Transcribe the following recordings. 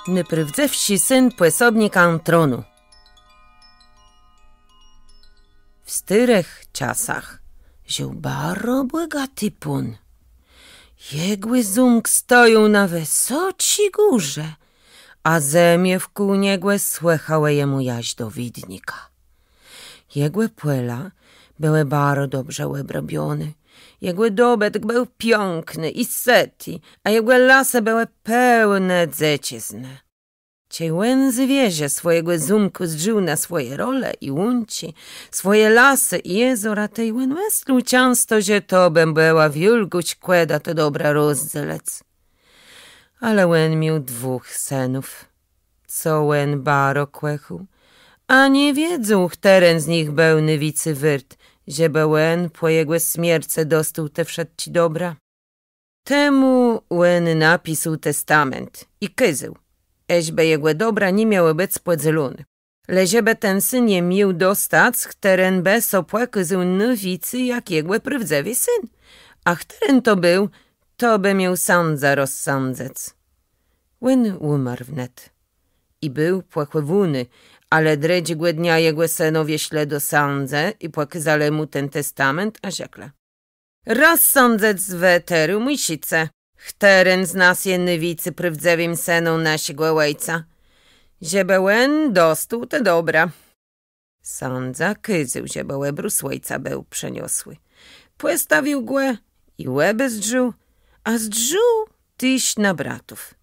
Nyprywdzewsi syn płesobnika tronu. W styrech czasach żył bardzo bogaty pun. Jegły zung stoją na wysoci górze, a zemie wkół niegłe słychałe jemu jaź do widnika. Jegłe płela były bardzo dobrze obrobione. Jegły dobytek był piękny i seti, a jegłe lasy były pełne dziecizny. Cień zwierzę swojego zumku zdżył na swoje role i łunci, swoje lasy i jezora, tej łen myślał często, że to bym była wielkość kłeda to dobra rozdzielec. Ale łen miał 2 synów, co łen baro kłechu, a nie wiedzą, któren z nich był nywicy wyrt, żeby łen po jego śmierce dostał te wszetci dobra. Temu łen napisał testament i kyzył, eśby jego dobra nie miały być spłedzone. Le żeby ten syn nie miał dostać, któren bez opłakyzył nywicy jak jego prawdziwy syn. A któren to był, to by miał sądza rozsądzec. Łen umarł wnet i był płachowany, ale dredźgłe dnia jego synowie śle do sądze i płakizale mu ten testament, a rzekle: rozsądzec z weteru musice, któren z nas je nywicy prawdziwym synom naszego ojca, żeby łen dostał te dobra. Sądza kyzył, żeby łebrus ojca był przeniosły. Postawił głę i łeby zdrzył, a zdrzył tyś na bratów.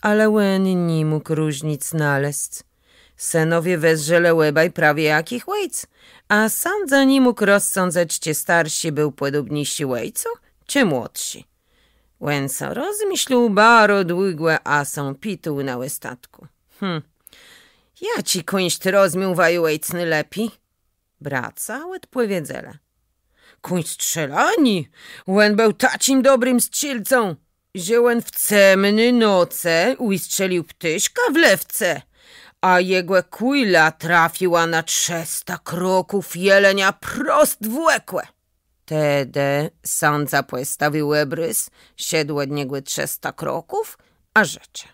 Ale łen nie mógł różnic znaleźć. Synowie wezrzele łebaj prawie jakich łejc, a sądza nie mógł rozsądzać, czy starsi był podobniejszy łejcu, czy młodsi. Łęco rozmyślił bardzo długo, a są pitu na łystatku. Ja ci kuńść rozmiłwaju łejcny lepi? Braca odpowiedziele. Kuńść strzelani, łen był tacim dobrym strzelcą, że łen w cemny noce ustrzelił ptyszka w lewce, a jego kujla trafiła na 300 kroków jelenia prost w łekłe. Tedy sądza postawił łebrys, siedł od niego 300 kroków, a rzecze: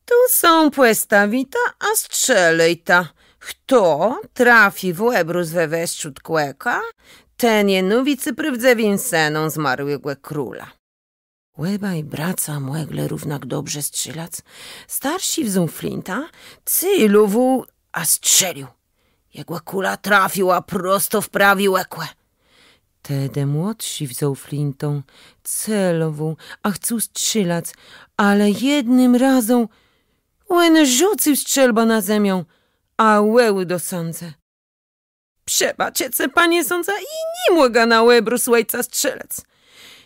tu są postawita, a strzelejta. Kto trafi w łebrus we weszczut kłeka, ten je nowicy prawdziwym synom zmarłego króla. Łeba i braca młegle równak dobrze strzelać. Starsi wziął flinta, cylował, a strzelił. Jego kula trafiła prosto w prawie łekłe. Tedy młodsi wziął flintą, celował, a chcą strzelać, ale jednym razem łen rzucił strzelba na ziemię, a łeł do sądze. Przebaczcie, panie sądza, i nie mogę na łebrus ojca strzelec.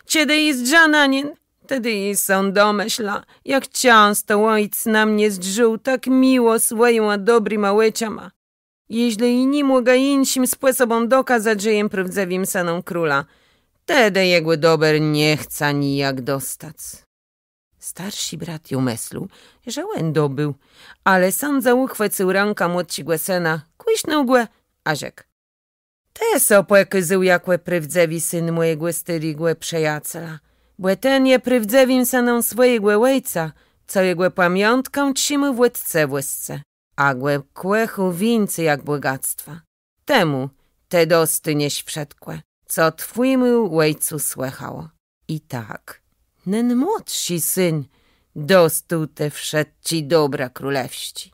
Kiedy jest żananin, tedy jest sąd domyśla, jak często ojc na mnie zdrzył tak miło swoją a dobrym ojcama. Jeśli i nie mogę innym sposobem dokazać, że jem prawdziwym synom króla, tedy jego dober nie chce nijak dostać. Starszy brat ją myślał, że łen dobył, ale sądza uchwycił ręka młodszego syna, kujśnął głę, a rzekł: te so płekyzył jakłe prawdziwy syn mojego styrigłe przyjaciela, bo ten je prawdziwym synom swojego ojca, co jego pamiątkę trzyma w łysce, a głę kłechu więcej jak bogactwa. Temu te dosty nieś przedkłe, co twojemu ojcu słychało. I tak, nen młodszy syn dostał te wszetci dobra królewści.